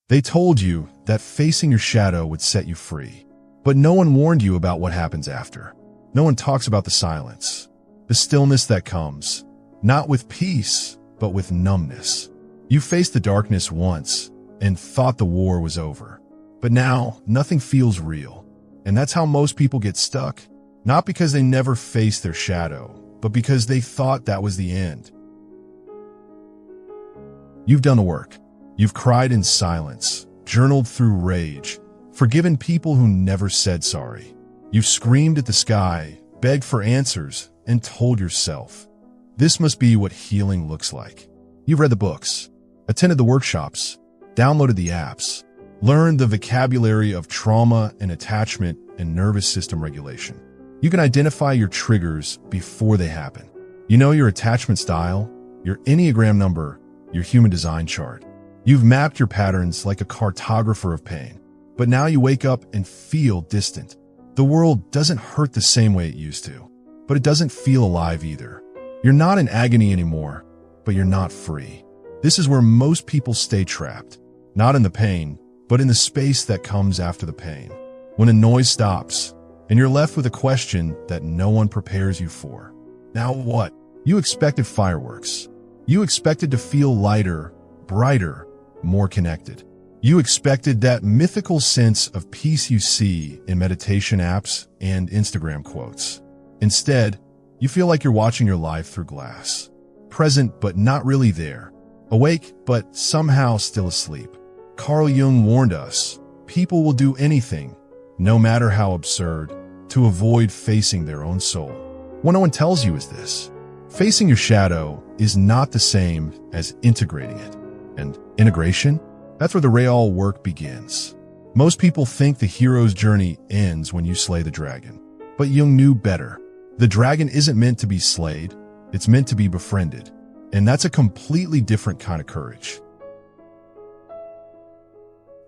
They told you that facing your shadow would set you free. But no one warned you about what happens after. No one talks about the silence, the stillness that comes, not with peace, but with numbness. You faced the darkness once and thought the war was over. But now, nothing feels real. And that's how most people get stuck. Not because they never faced their shadow, but because they thought that was the end. You've done the work. You've cried in silence, journaled through rage, forgiven people who never said sorry. You've screamed at the sky, begged for answers, and told yourself, this must be what healing looks like. You've read the books, attended the workshops, downloaded the apps, learned the vocabulary of trauma and attachment and nervous system regulation. You can identify your triggers before they happen. You know your attachment style, your Enneagram number, your human design chart. You've mapped your patterns like a cartographer of pain. But now you wake up and feel distant. The world doesn't hurt the same way it used to, but it doesn't feel alive either. You're not in agony anymore, but you're not free. This is where most people stay trapped, not in the pain, but in the space that comes after the pain. When a noise stops, and you're left with a question that no one prepares you for. Now what? You expected fireworks. You expected to feel lighter, brighter, more connected. You expected that mythical sense of peace you see in meditation apps and Instagram quotes. Instead, you feel like you're watching your life through glass. Present but not really there. Awake but somehow still asleep. Carl Jung warned us, people will do anything, no matter how absurd, to avoid facing their own soul. What no one tells you is this. Facing your shadow is not the same as integrating it. And integration? That's where the real work begins. Most people think the hero's journey ends when you slay the dragon. But Jung knew better. The dragon isn't meant to be slayed, it's meant to be befriended. And that's a completely different kind of courage.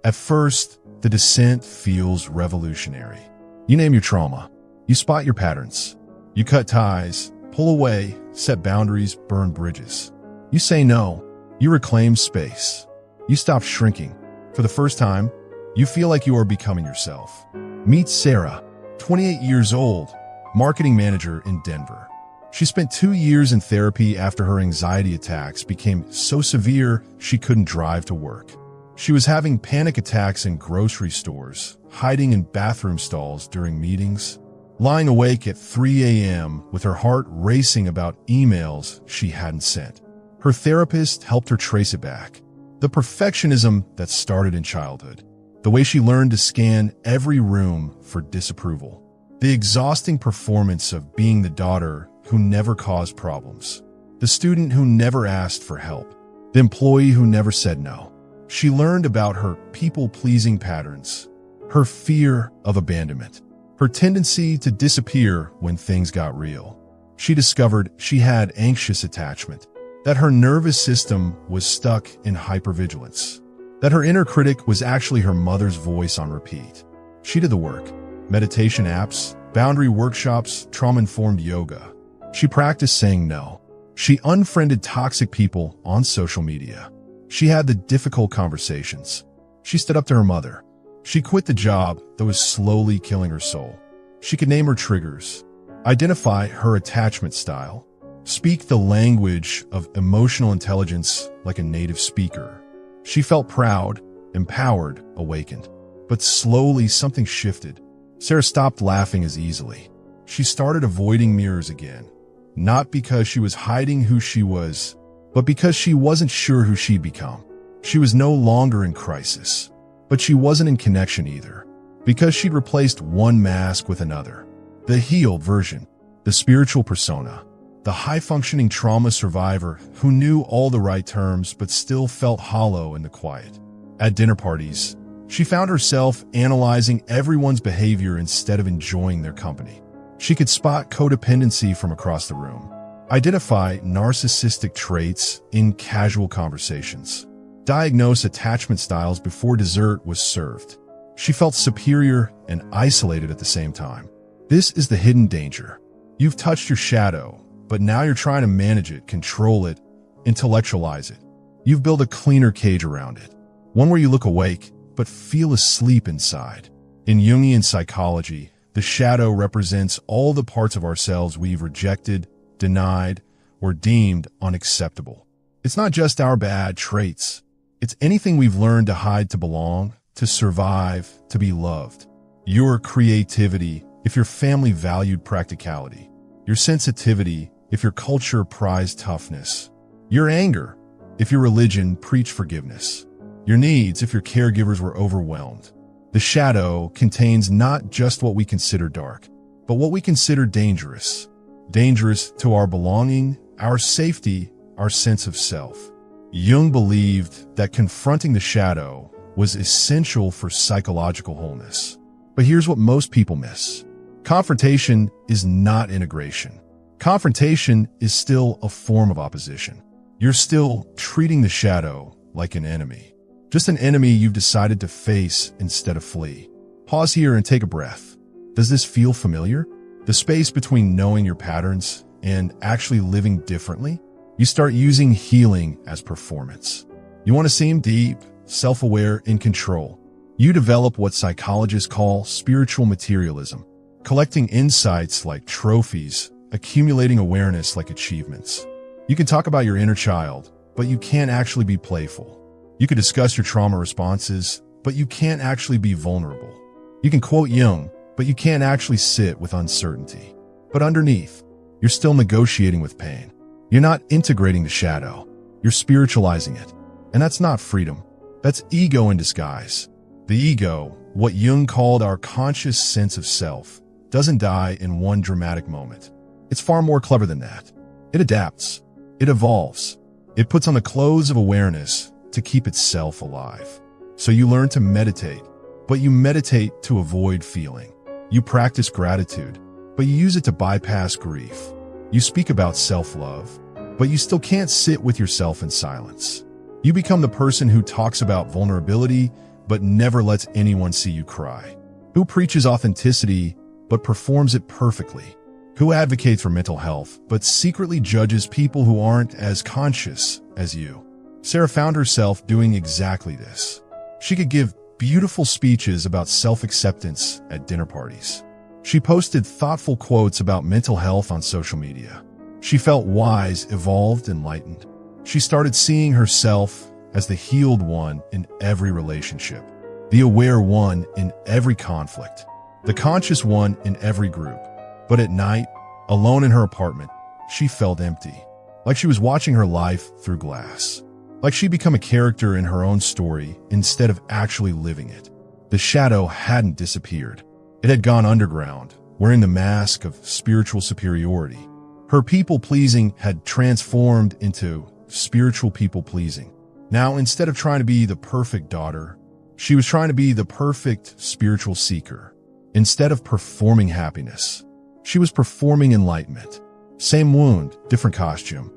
At first, the descent feels revolutionary. You name your trauma. You spot your patterns. You cut ties, pull away, set boundaries, burn bridges. You say no. You reclaim space. You stop shrinking. For the first time, you feel like you are becoming yourself. Meet Sarah, 28 years old, marketing manager in Denver. She spent 2 years in therapy after her anxiety attacks became so severe she couldn't drive to work. She was having panic attacks in grocery stores, hiding in bathroom stalls during meetings, lying awake at 3 a.m. with her heart racing about emails she hadn't sent. Her therapist helped her trace it back. The perfectionism that started in childhood. The way she learned to scan every room for disapproval. The exhausting performance of being the daughter who never caused problems. The student who never asked for help. The employee who never said no. She learned about her people-pleasing patterns, her fear of abandonment, her tendency to disappear when things got real. She discovered she had anxious attachment, that her nervous system was stuck in hypervigilance, that her inner critic was actually her mother's voice on repeat. She did the work. Meditation apps, boundary workshops, trauma-informed yoga. She practiced saying no. She unfriended toxic people on social media. She had the difficult conversations. She stood up to her mother. She quit the job that was slowly killing her soul. She could name her triggers, identify her attachment style, speak the language of emotional intelligence like a native speaker. She felt proud, empowered, awakened. But slowly something shifted. Sarah stopped laughing as easily. She started avoiding mirrors again, not because she was hiding who she was, but because she wasn't sure who she'd become. She was no longer in crisis, but she wasn't in connection either, because she'd replaced one mask with another. The healed version, the spiritual persona, the high-functioning trauma survivor who knew all the right terms but still felt hollow in the quiet. At dinner parties, she found herself analyzing everyone's behavior instead of enjoying their company. She could spot codependency from across the room, identify narcissistic traits in casual conversations, diagnose attachment styles before dessert was served. She felt superior and isolated at the same time. This is the hidden danger. You've touched your shadow, but now you're trying to manage it, control it, intellectualize it. You've built a cleaner cage around it. one where you look awake but feel asleep inside. In Jungian psychology, the shadow represents all the parts of ourselves we've rejected, denied, or deemed unacceptable. It's not just our bad traits. It's anything we've learned to hide to belong, to survive, to be loved. Your creativity, if your family valued practicality. Your sensitivity, if your culture prized toughness. Your anger, if your religion preached forgiveness. Your needs, if your caregivers were overwhelmed. The shadow contains not just what we consider dark, but what we consider dangerous. Dangerous to our belonging, our safety, our sense of self. Jung believed that confronting the shadow was essential for psychological wholeness. But here's what most people miss. Confrontation is not integration. Confrontation is still a form of opposition. You're still treating the shadow like an enemy. Just an enemy you've decided to face instead of flee. Pause here and take a breath. Does this feel familiar? The space between knowing your patterns and actually living differently? You start using healing as performance. You want to seem deep, self-aware, in control. You develop what psychologists call spiritual materialism, collecting insights like trophies, accumulating awareness like achievements. You can talk about your inner child, but you can't actually be playful. You can discuss your trauma responses, but you can't actually be vulnerable. You can quote Jung, but you can't actually sit with uncertainty. But underneath, you're still negotiating with pain. You're not integrating the shadow. You're spiritualizing it. And that's not freedom. That's ego in disguise. The ego, what Jung called our conscious sense of self, doesn't die in one dramatic moment. It's far more clever than that. It adapts. It evolves. It puts on the clothes of awareness to keep itself alive. So you learn to meditate, but you meditate to avoid feeling. You practice gratitude, but you use it to bypass grief. You speak about self-love, but you still can't sit with yourself in silence. You become the person who talks about vulnerability, but never lets anyone see you cry. Who preaches authenticity, but performs it perfectly. Who advocates for mental health, but secretly judges people who aren't as conscious as you. Sarah found herself doing exactly this. She could give beautiful speeches about self-acceptance at dinner parties. She posted thoughtful quotes about mental health on social media. She felt wise, evolved, enlightened. She started seeing herself as the healed one in every relationship, the aware one in every conflict, the conscious one in every group. But at night, alone in her apartment, she felt empty, like she was watching her life through glass. Like she'd become a character in her own story instead of actually living it. The shadow hadn't disappeared. It had gone underground, wearing the mask of spiritual superiority. Her people-pleasing had transformed into spiritual people-pleasing. Now, instead of trying to be the perfect daughter, she was trying to be the perfect spiritual seeker. Instead of performing happiness, she was performing enlightenment. Same wound, different costume.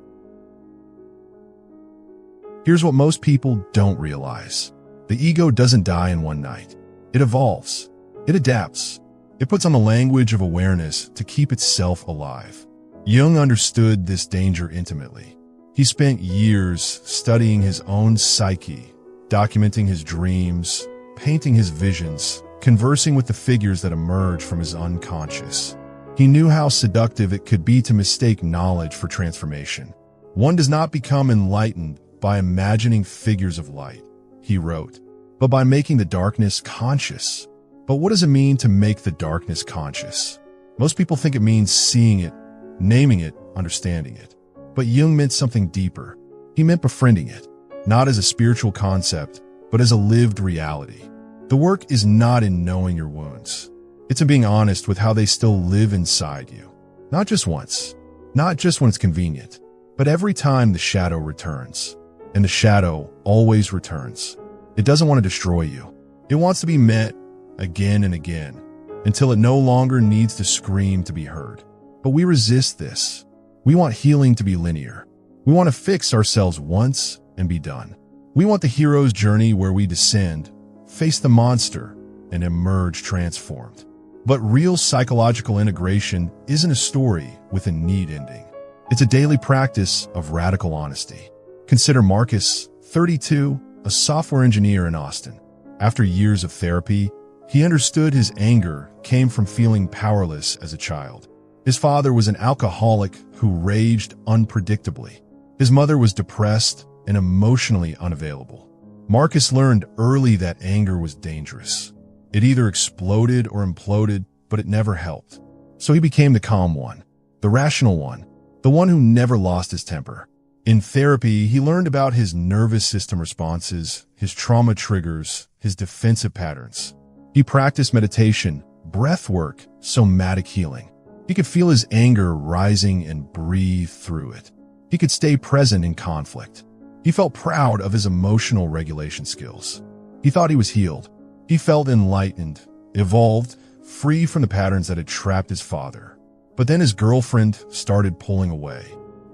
Here's what most people don't realize. The ego doesn't die in one night. It evolves. It adapts. It puts on the language of awareness to keep itself alive. Jung understood this danger intimately. He spent years studying his own psyche, documenting his dreams, painting his visions, conversing with the figures that emerge from his unconscious. He knew how seductive it could be to mistake knowledge for transformation. One does not become enlightened by imagining figures of light, he wrote, but by making the darkness conscious. But what does it mean to make the darkness conscious? Most people think it means seeing it, naming it, understanding it. But Jung meant something deeper. He meant befriending it, not as a spiritual concept, but as a lived reality. The work is not in knowing your wounds. It's in being honest with how they still live inside you. Not just once, not just when it's convenient, but every time the shadow returns. And the shadow always returns. It doesn't want to destroy you. It wants to be met again and again, until it no longer needs to scream to be heard. But we resist this. We want healing to be linear. We want to fix ourselves once and be done. We want the hero's journey where we descend, face the monster, and emerge transformed. But real psychological integration isn't a story with a neat ending. It's a daily practice of radical honesty. Consider Marcus, 32, a software engineer in Austin. After years of therapy, he understood his anger came from feeling powerless as a child. His father was an alcoholic who raged unpredictably. His mother was depressed and emotionally unavailable. Marcus learned early that anger was dangerous. It either exploded or imploded, but it never helped. So he became the calm one, the rational one, the one who never lost his temper. In therapy, he learned about his nervous system responses, his trauma triggers, his defensive patterns. He practiced meditation, breath work, somatic healing. He could feel his anger rising and breathe through it. He could stay present in conflict. He felt proud of his emotional regulation skills. He thought he was healed. He felt enlightened, evolved, free from the patterns that had trapped his father. But then his girlfriend started pulling away.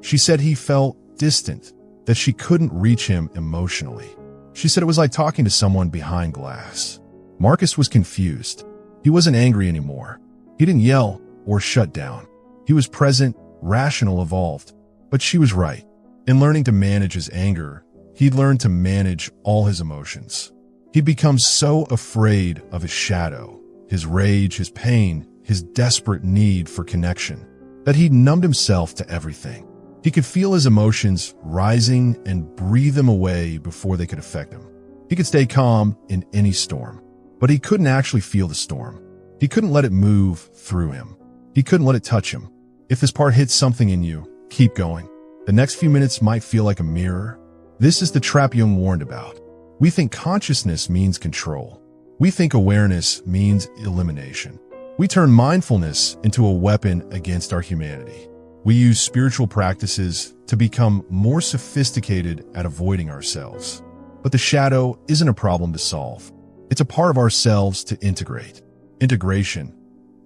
She said he felt distant, that she couldn't reach him emotionally. She said it was like talking to someone behind glass. Marcus was confused. He wasn't angry anymore. He didn't yell or shut down. He was present, rational, evolved. But she was right. In learning to manage his anger, he'd learned to manage all his emotions. He'd become so afraid of his shadow, his rage, his pain, his desperate need for connection, that he'd numbed himself to everything. He could feel his emotions rising and breathe them away before they could affect him. He could stay calm in any storm, but he couldn't actually feel the storm. He couldn't let it move through him. He couldn't let it touch him. If this part hits something in you, keep going. The next few minutes might feel like a mirror. This is the trap Jung warned about. We think consciousness means control. We think awareness means elimination. We turn mindfulness into a weapon against our humanity. We use spiritual practices to become more sophisticated at avoiding ourselves. But the shadow isn't a problem to solve. It's a part of ourselves to integrate. Integration,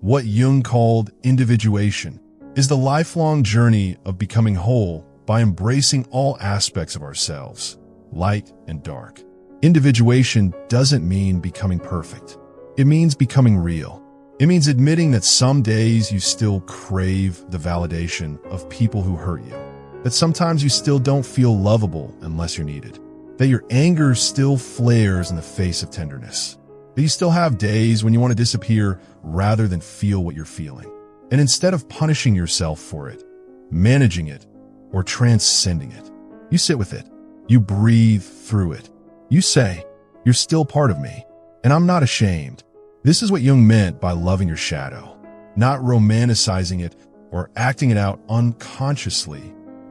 what Jung called individuation, is the lifelong journey of becoming whole by embracing all aspects of ourselves, light and dark. Individuation doesn't mean becoming perfect. It means becoming real. It means admitting that some days you still crave the validation of people who hurt you, that sometimes you still don't feel lovable unless you're needed, that your anger still flares in the face of tenderness, that you still have days when you want to disappear rather than feel what you're feeling. And instead of punishing yourself for it, managing it, or transcending it, you sit with it. You breathe through it. You say, you're still part of me, and I'm not ashamed. This is what Jung meant by loving your shadow, not romanticizing it or acting it out unconsciously,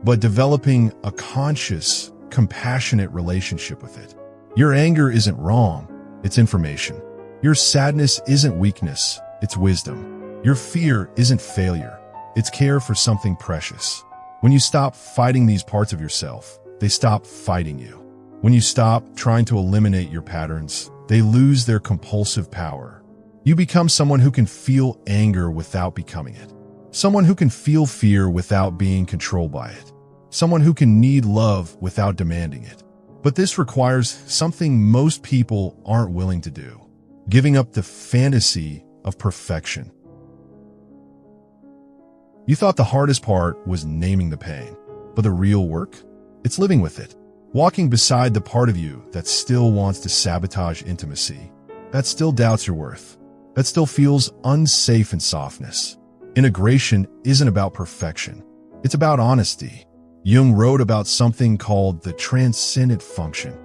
but developing a conscious, compassionate relationship with it. Your anger isn't wrong, it's information. Your sadness isn't weakness, it's wisdom. Your fear isn't failure, it's care for something precious. When you stop fighting these parts of yourself, they stop fighting you. When you stop trying to eliminate your patterns, they lose their compulsive power. You become someone who can feel anger without becoming it. Someone who can feel fear without being controlled by it. Someone who can need love without demanding it. But this requires something most people aren't willing to do: giving up the fantasy of perfection. You thought the hardest part was naming the pain, but the real work? It's living with it. Walking beside the part of you that still wants to sabotage intimacy, that still doubts your worth, that still feels unsafe in softness. Integration isn't about perfection. It's about honesty. Jung wrote about something called the transcendent function,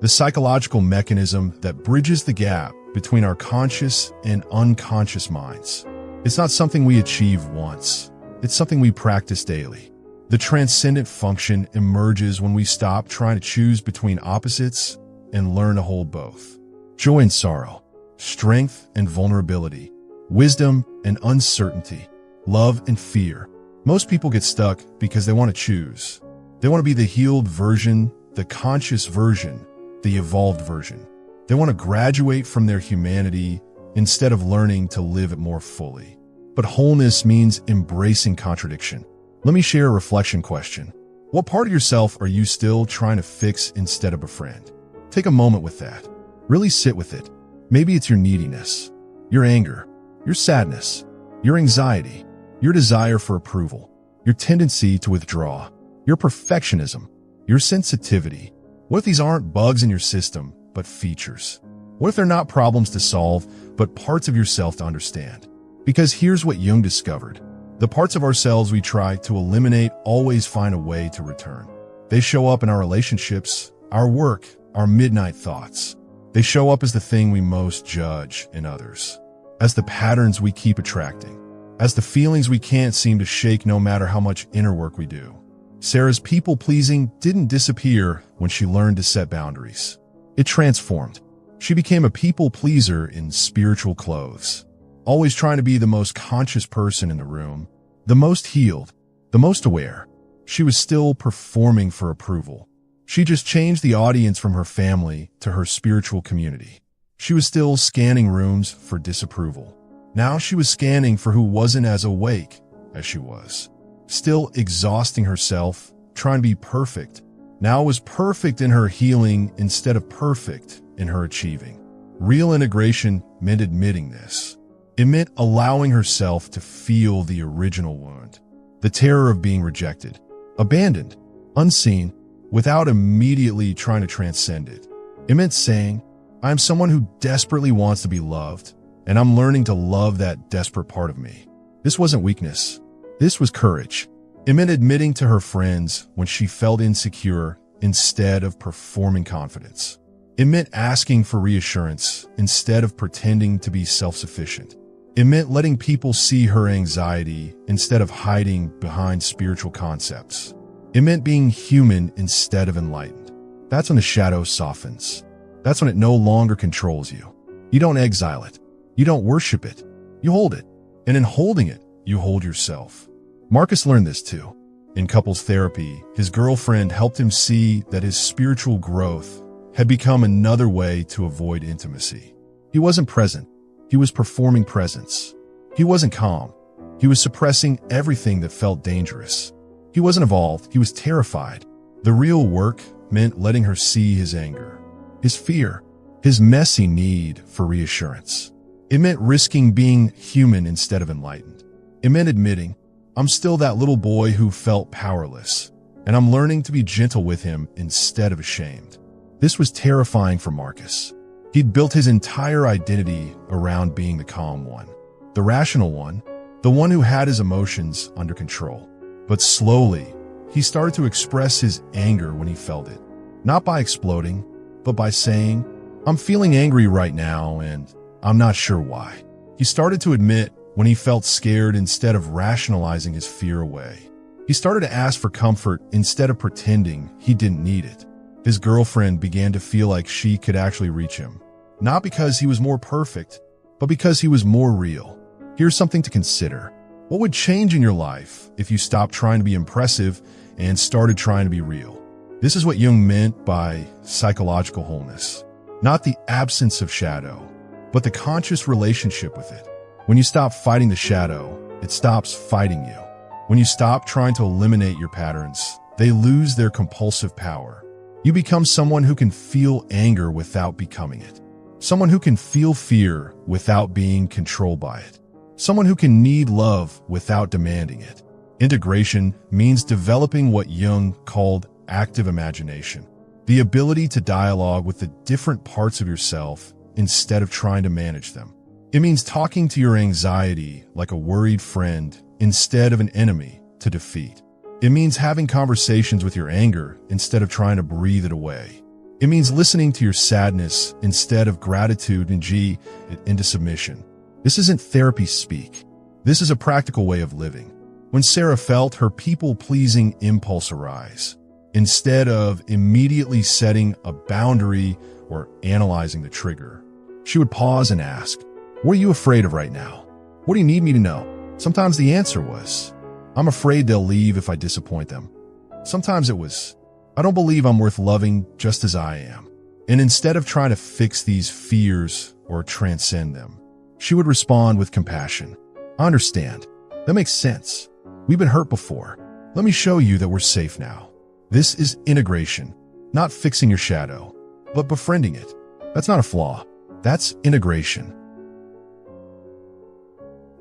the psychological mechanism that bridges the gap between our conscious and unconscious minds. It's not something we achieve once. It's something we practice daily. The transcendent function emerges when we stop trying to choose between opposites and learn to hold both. Joy and sorrow, strength and vulnerability, wisdom and uncertainty, love and fear. Most people get stuck because they want to choose. They want to be the healed version, the conscious version, the evolved version. They want to graduate from their humanity instead of learning to live it more fully. But wholeness means embracing contradiction. Let me share a reflection question. What part of yourself are you still trying to fix instead of befriend? Take a moment with that. Really sit with it. Maybe it's your neediness, your anger, your sadness, your anxiety, your desire for approval, your tendency to withdraw, your perfectionism, your sensitivity, What if these aren't bugs in your system, but features? What if they're not problems to solve, but parts of yourself to understand? Because here's what Jung discovered. The parts of ourselves we try to eliminate always find a way to return. They show up in our relationships, our work, our midnight thoughts. They show up as the thing we most judge in others, as the patterns we keep attracting, as the feelings we can't seem to shake no matter how much inner work we do. Sarah's people-pleasing didn't disappear when she learned to set boundaries. It transformed. She became a people-pleaser in spiritual clothes, always trying to be the most conscious person in the room, the most healed, the most aware. She was still performing for approval. She just changed the audience from her family to her spiritual community. She was still scanning rooms for disapproval. Now she was scanning for who wasn't as awake as she was. Still exhausting herself, trying to be perfect. Now it was perfect in her healing instead of perfect in her achieving. Real integration meant admitting this. It meant allowing herself to feel the original wound, the terror of being rejected, abandoned, unseen, without immediately trying to transcend it. It meant saying, I am someone who desperately wants to be loved, and I'm learning to love that desperate part of me. This wasn't weakness. This was courage. It meant admitting to her friends when she felt insecure instead of performing confidence. It meant asking for reassurance instead of pretending to be self-sufficient. It meant letting people see her anxiety instead of hiding behind spiritual concepts. It meant being human instead of enlightened. That's when the shadow softens. That's when it no longer controls you. You don't exile it. You don't worship it. You hold it. And in holding it, you hold yourself. Marcus learned this too. In couples therapy, his girlfriend helped him see that his spiritual growth had become another way to avoid intimacy. He wasn't present. He was performing presence. He wasn't calm. He was suppressing everything that felt dangerous. He wasn't evolved. He was terrified. The real work meant letting her see his anger, his fear, his messy need for reassurance. It meant risking being human instead of enlightened. It meant admitting, I'm still that little boy who felt powerless, and I'm learning to be gentle with him instead of ashamed. This was terrifying for Marcus. He'd built his entire identity around being the calm one, the rational one, the one who had his emotions under control. But slowly, he started to express his anger when he felt it. Not by exploding, but by saying, I'm feeling angry right now and I'm not sure why. He started to admit when he felt scared instead of rationalizing his fear away. He started to ask for comfort instead of pretending he didn't need it. His girlfriend began to feel like she could actually reach him. Not because he was more perfect, but because he was more real. Here's something to consider. What would change in your life if you stopped trying to be impressive and started trying to be real? This is what Jung meant by psychological wholeness. Not the absence of shadow, but the conscious relationship with it. When you stop fighting the shadow, it stops fighting you. When you stop trying to eliminate your patterns, they lose their compulsive power. You become someone who can feel anger without becoming it. Someone who can feel fear without being controlled by it. Someone who can need love without demanding it. Integration means developing what Jung called active imagination, the ability to dialogue with the different parts of yourself instead of trying to manage them. It means talking to your anxiety like a worried friend instead of an enemy to defeat. It means having conversations with your anger instead of trying to breathe it away. It means listening to your sadness instead of gratitude and into submission. This isn't therapy speak. This is a practical way of living. When Sarah felt her people-pleasing impulse arise, instead of immediately setting a boundary or analyzing the trigger, she would pause and ask, what are you afraid of right now? What do you need me to know? Sometimes the answer was, I'm afraid they'll leave if I disappoint them. Sometimes it was, I don't believe I'm worth loving just as I am. And instead of trying to fix these fears or transcend them, she would respond with compassion. I understand. That makes sense. We've been hurt before. Let me show you that we're safe now. This is integration, not fixing your shadow, but befriending it. That's not a flaw. That's integration.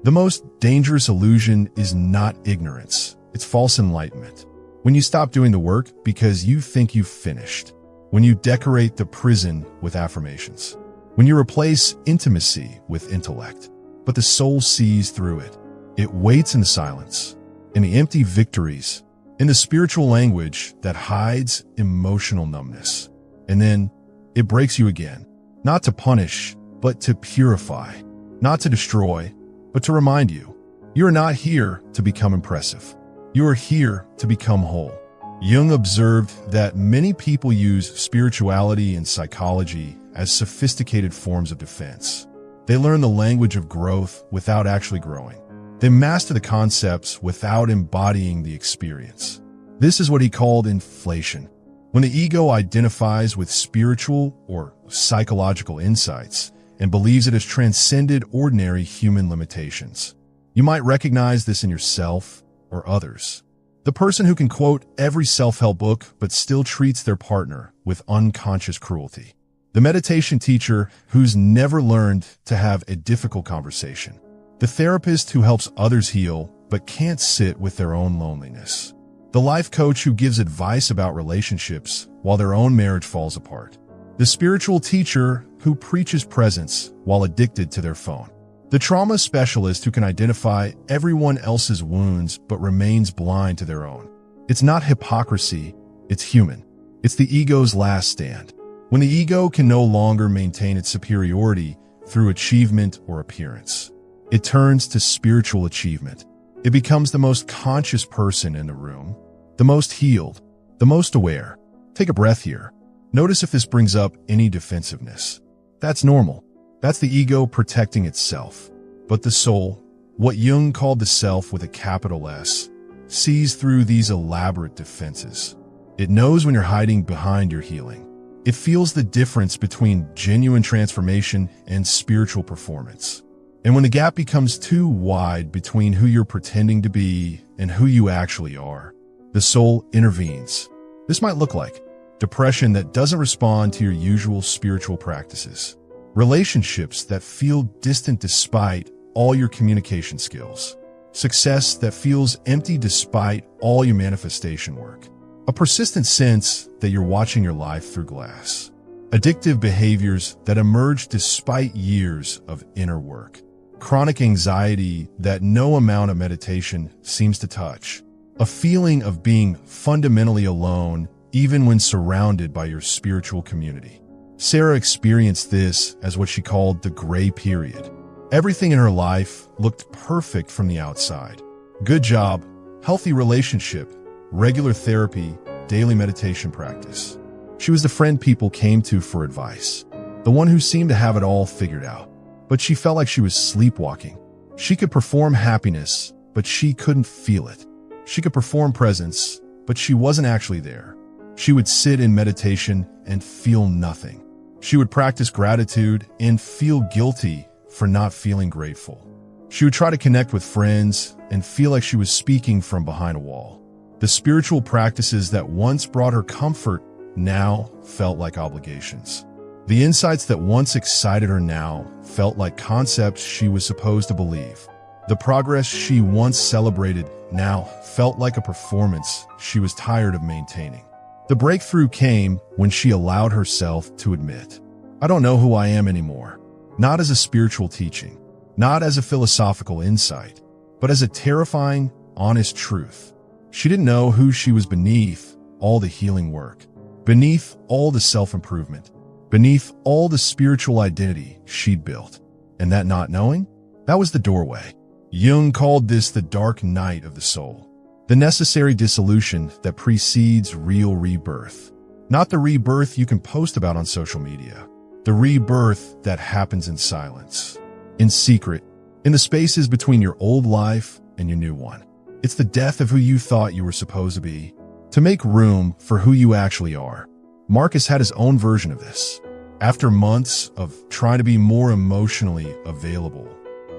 The most dangerous illusion is not ignorance. It's false enlightenment. When you stop doing the work because you think you've finished. when you decorate the prison with affirmations, when you replace intimacy with intellect. But the soul sees through it. It waits in the silence, in the empty victories, in the spiritual language that hides emotional numbness. And then it breaks you again, not to punish, but to purify, not to destroy, but to remind you, you are not here to become impressive. You are here to become whole. Jung observed that many people use spirituality and psychology as sophisticated forms of defense. They learn the language of growth without actually growing. They master the concepts without embodying the experience. This is what he called inflation. When the ego identifies with spiritual or psychological insights and believes it has transcended ordinary human limitations. You might recognize this in yourself or others. The person who can quote every self-help book but still treats their partner with unconscious cruelty. The meditation teacher who's never learned to have a difficult conversation. The therapist who helps others heal but can't sit with their own loneliness. The life coach who gives advice about relationships while their own marriage falls apart. The spiritual teacher who preaches presence while addicted to their phone. The trauma specialist who can identify everyone else's wounds but remains blind to their own. It's not hypocrisy, it's human. It's the ego's last stand. When the ego can no longer maintain its superiority through achievement or appearance, it turns to spiritual achievement. It becomes the most conscious person in the room, the most healed, the most aware. Take a breath here. Notice if this brings up any defensiveness. That's normal. That's the ego protecting itself. But the soul, what Jung called the self with a capital S, sees through these elaborate defenses. It knows when you're hiding behind your healing. It feels the difference between genuine transformation and spiritual performance. And when the gap becomes too wide between who you're pretending to be and who you actually are, the soul intervenes. This might look like depression that doesn't respond to your usual spiritual practices, relationships that feel distant despite all your communication skills, success that feels empty despite all your manifestation work, a persistent sense that you're watching your life through glass, addictive behaviors that emerge despite years of inner work, chronic anxiety that no amount of meditation seems to touch, a feeling of being fundamentally alone even when surrounded by your spiritual community. Sarah experienced this as what she called the gray period. Everything in her life looked perfect from the outside. Good job, healthy relationship, regular therapy, daily meditation practice. She was the friend people came to for advice, the one who seemed to have it all figured out. But she felt like she was sleepwalking. She could perform happiness, but she couldn't feel it. She could perform presence, but she wasn't actually there. She would sit in meditation and feel nothing. She would practice gratitude and feel guilty for not feeling grateful. She would try to connect with friends and feel like she was speaking from behind a wall. The spiritual practices that once brought her comfort now felt like obligations. The insights that once excited her now felt like concepts she was supposed to believe. The progress she once celebrated now felt like a performance she was tired of maintaining. The breakthrough came when she allowed herself to admit, I don't know who I am anymore. Not as a spiritual teaching, not as a philosophical insight, but as a terrifying, honest truth. She didn't know who she was beneath all the healing work, beneath all the self-improvement, beneath all the spiritual identity she'd built. And that not knowing, that was the doorway. Jung called this the dark night of the soul, the necessary dissolution that precedes real rebirth. Not the rebirth you can post about on social media, the rebirth that happens in silence, in secret, in the spaces between your old life and your new one. It's the death of who you thought you were supposed to be, to make room for who you actually are. Marcus had his own version of this. After months of trying to be more emotionally available,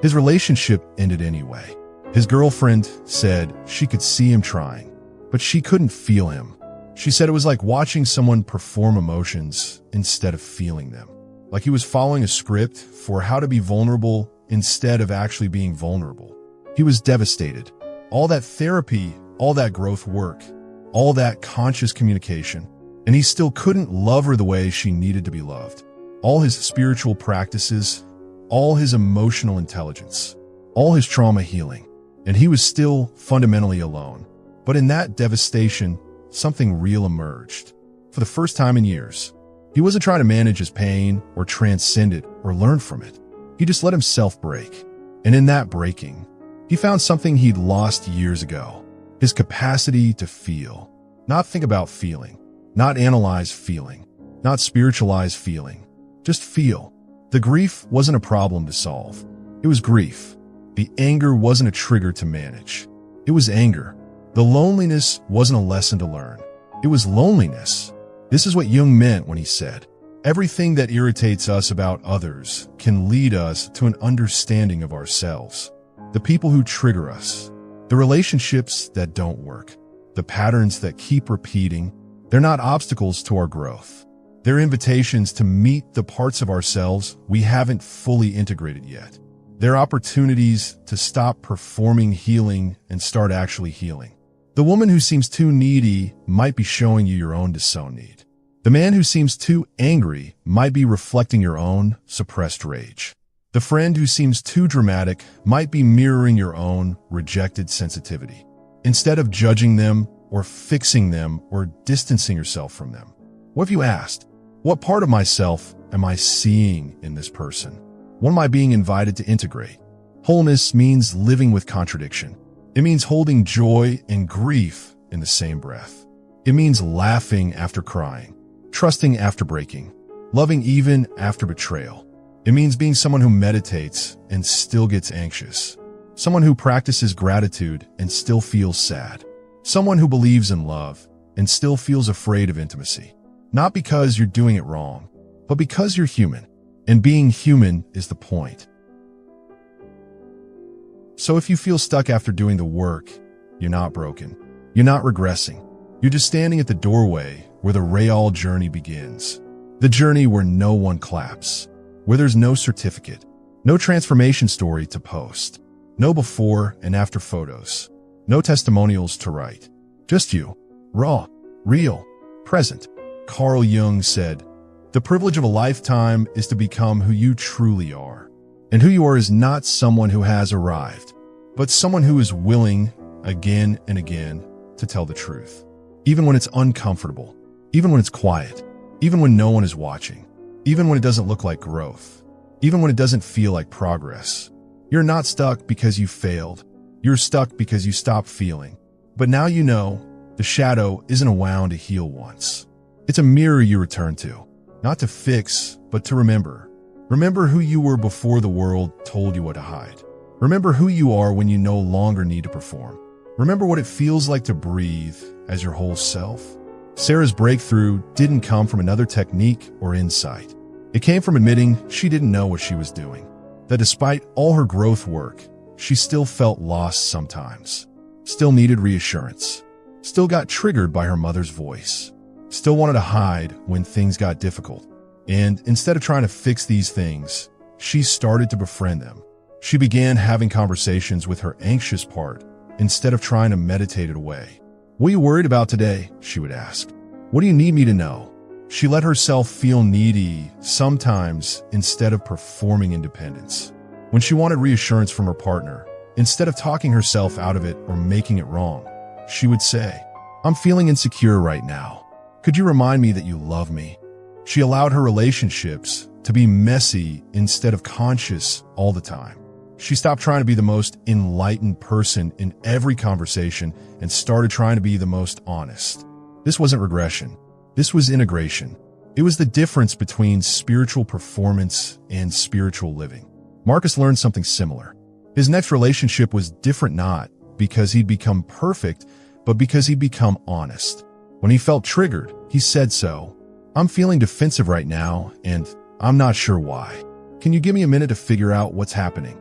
his relationship ended anyway. His girlfriend said she could see him trying, but she couldn't feel him. She said it was like watching someone perform emotions instead of feeling them. Like he was following a script for how to be vulnerable instead of actually being vulnerable. He was devastated. All that therapy, all that growth work, all that conscious communication, and he still couldn't love her the way she needed to be loved. All his spiritual practices, all his emotional intelligence, all his trauma healing, and he was still fundamentally alone. But in that devastation, something real emerged. For the first time in years, he wasn't trying to manage his pain or transcend it or learn from it. He just let himself break. And in that breaking, he found something he'd lost years ago. His capacity to feel. Not think about feeling. Not analyze feeling. Not spiritualize feeling. Just feel. The grief wasn't a problem to solve. It was grief. The anger wasn't a trigger to manage. It was anger. The loneliness wasn't a lesson to learn. It was loneliness. This is what Jung meant when he said, everything that irritates us about others can lead us to an understanding of ourselves. The people who trigger us, the relationships that don't work, the patterns that keep repeating, they're not obstacles to our growth. They're invitations to meet the parts of ourselves we haven't fully integrated yet. They're opportunities to stop performing healing and start actually healing. The woman who seems too needy might be showing you your own disowned need. The man who seems too angry might be reflecting your own suppressed rage. The friend who seems too dramatic might be mirroring your own rejected sensitivity. Instead of judging them or fixing them or distancing yourself from them, what have you asked? What part of myself am I seeing in this person? What am I being invited to integrate? Wholeness means living with contradiction. It means holding joy and grief in the same breath. It means laughing after crying, trusting after breaking, loving even after betrayal. It means being someone who meditates and still gets anxious, someone who practices gratitude and still feels sad, someone who believes in love and still feels afraid of intimacy. Not because you're doing it wrong, but because you're human, and being human is the point. So if you feel stuck after doing the work, you're not broken. You're not regressing. You're just standing at the doorway where the real journey begins. The journey where no one claps, where there's no certificate, no transformation story to post, no before and after photos, no testimonials to write. Just you, raw, real, present. Carl Jung said, "The privilege of a lifetime is to become who you truly are. And who you are is not someone who has arrived, but someone who is willing, again and again, to tell the truth. Even when it's uncomfortable, even when it's quiet, even when no one is watching, even when it doesn't look like growth, even when it doesn't feel like progress. You're not stuck because you failed. You're stuck because you stopped feeling. But now you know the shadow isn't a wound to heal once. It's a mirror you return to, not to fix, but to remember. Remember who you were before the world told you what to hide. Remember who you are when you no longer need to perform. Remember what it feels like to breathe as your whole self. Sarah's breakthrough didn't come from another technique or insight. It came from admitting she didn't know what she was doing. That despite all her growth work, she still felt lost sometimes. Still needed reassurance. Still got triggered by her mother's voice. Still wanted to hide when things got difficult. And instead of trying to fix these things, she started to befriend them. She began having conversations with her anxious part instead of trying to meditate it away. "What are you worried about today?" she would ask. "What do you need me to know?" She let herself feel needy sometimes instead of performing independence. When she wanted reassurance from her partner, instead of talking herself out of it or making it wrong, she would say, "I'm feeling insecure right now. Could you remind me that you love me?" She allowed her relationships to be messy instead of conscious all the time. She stopped trying to be the most enlightened person in every conversation and started trying to be the most honest. This wasn't regression. This was integration. It was the difference between spiritual performance and spiritual living. Marcus learned something similar. His next relationship was different not because he'd become perfect, but because he'd become honest. When he felt triggered, he said so. "I'm feeling defensive right now, and I'm not sure why. Can you give me a minute to figure out what's happening?"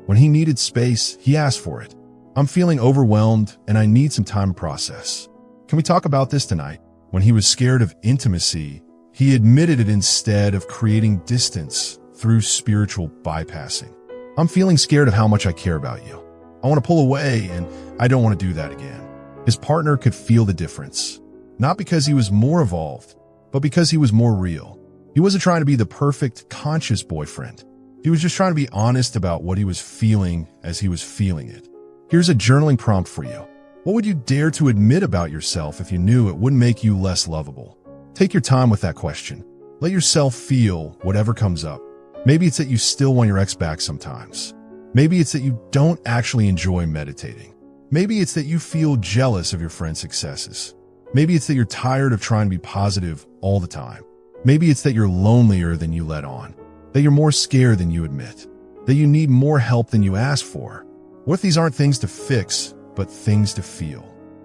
When he needed space, he asked for it. "I'm feeling overwhelmed, and I need some time to process. Can we talk about this tonight?" When he was scared of intimacy, he admitted it instead of creating distance through spiritual bypassing. "I'm feeling scared of how much I care about you. I want to pull away, and I don't want to do that again." His partner could feel the difference. Not because he was more evolved, but because he was more real. He wasn't trying to be the perfect, conscious boyfriend. He was just trying to be honest about what he was feeling as he was feeling it. Here's a journaling prompt for you. What would you dare to admit about yourself if you knew it wouldn't make you less lovable? Take your time with that question. Let yourself feel whatever comes up. Maybe it's that you still want your ex back sometimes. Maybe it's that you don't actually enjoy meditating. Maybe it's that you feel jealous of your friend's successes. Maybe it's that you're tired of trying to be positive all the time. Maybe it's that you're lonelier than you let on, that you're more scared than you admit, that you need more help than you ask for. What if these aren't things to fix, but things to feel?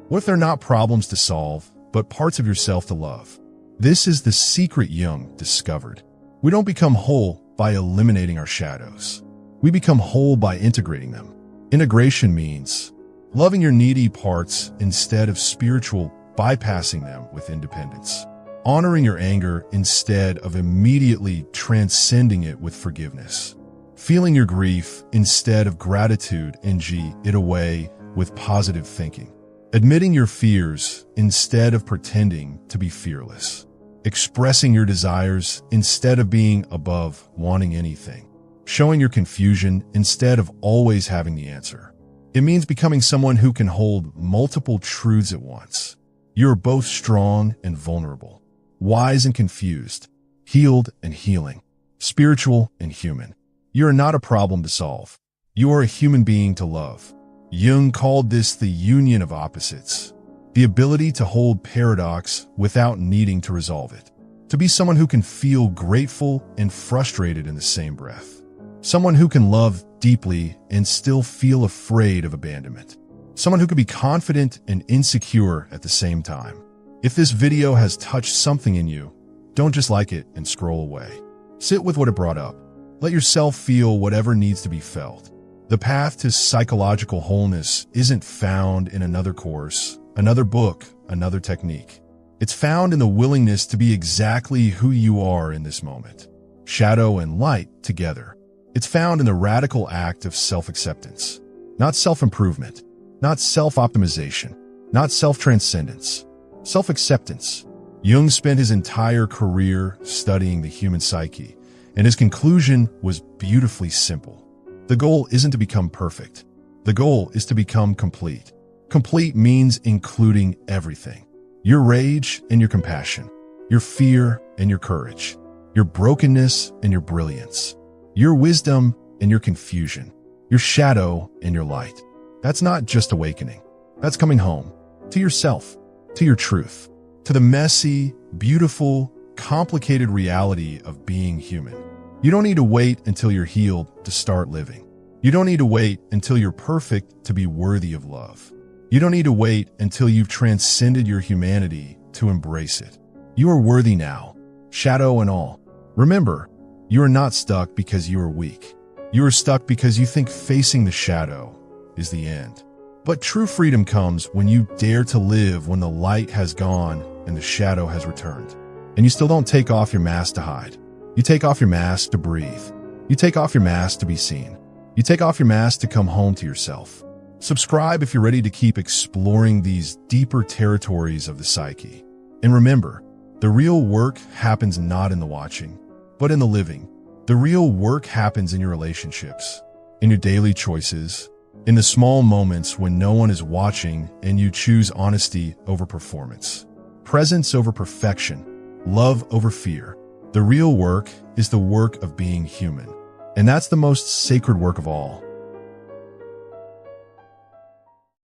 What if they're not problems to solve, but parts of yourself to love? This is the secret Jung discovered. We don't become whole by eliminating our shadows. We become whole by integrating them. Integration means loving your needy parts instead of spiritual bypassing them with independence. Honoring your anger instead of immediately transcending it with forgiveness. Feeling your grief instead of gratitude and it away with positive thinking. Admitting your fears instead of pretending to be fearless. Expressing your desires instead of being above wanting anything. Showing your confusion instead of always having the answer. It means becoming someone who can hold multiple truths at once. You are both strong and vulnerable, wise and confused, healed and healing, spiritual and human. You are not a problem to solve. You are a human being to love. Jung called this the union of opposites, the ability to hold paradox without needing to resolve it, to be someone who can feel grateful and frustrated in the same breath, someone who can love deeply and still feel afraid of abandonment, someone who can be confident and insecure at the same time. If this video has touched something in you, don't just like it and scroll away. Sit with what it brought up. Let yourself feel whatever needs to be felt. The path to psychological wholeness isn't found in another course, another book, another technique. It's found in the willingness to be exactly who you are in this moment. Shadow and light together. It's found in the radical act of self-acceptance. Not self-improvement, not self-optimization, not self-transcendence. Self-acceptance. Jung spent his entire career studying the human psyche, and his conclusion was beautifully simple. The goal isn't to become perfect. The goal is to become complete. Complete means including everything. Your rage and your compassion, your fear and your courage, your brokenness and your brilliance, your wisdom and your confusion, your shadow and your light. That's not just awakening. That's coming home to yourself, to your truth, to the messy, beautiful, complicated reality of being human. You don't need to wait until you're healed to start living. You don't need to wait until you're perfect to be worthy of love. You don't need to wait until you've transcended your humanity to embrace it. You are worthy now, shadow and all. Remember, you are not stuck because you are weak. You are stuck because you think facing the shadow is the end. But true freedom comes when you dare to live when the light has gone and the shadow has returned. And you still don't take off your mask to hide. You take off your mask to breathe. You take off your mask to be seen. You take off your mask to come home to yourself. Subscribe if you're ready to keep exploring these deeper territories of the psyche. And remember, the real work happens not in the watching, but in the living. The real work happens in your relationships, in your daily choices, in the small moments when no one is watching and you choose honesty over performance, presence over perfection, love over fear. The real work is the work of being human. And that's the most sacred work of all.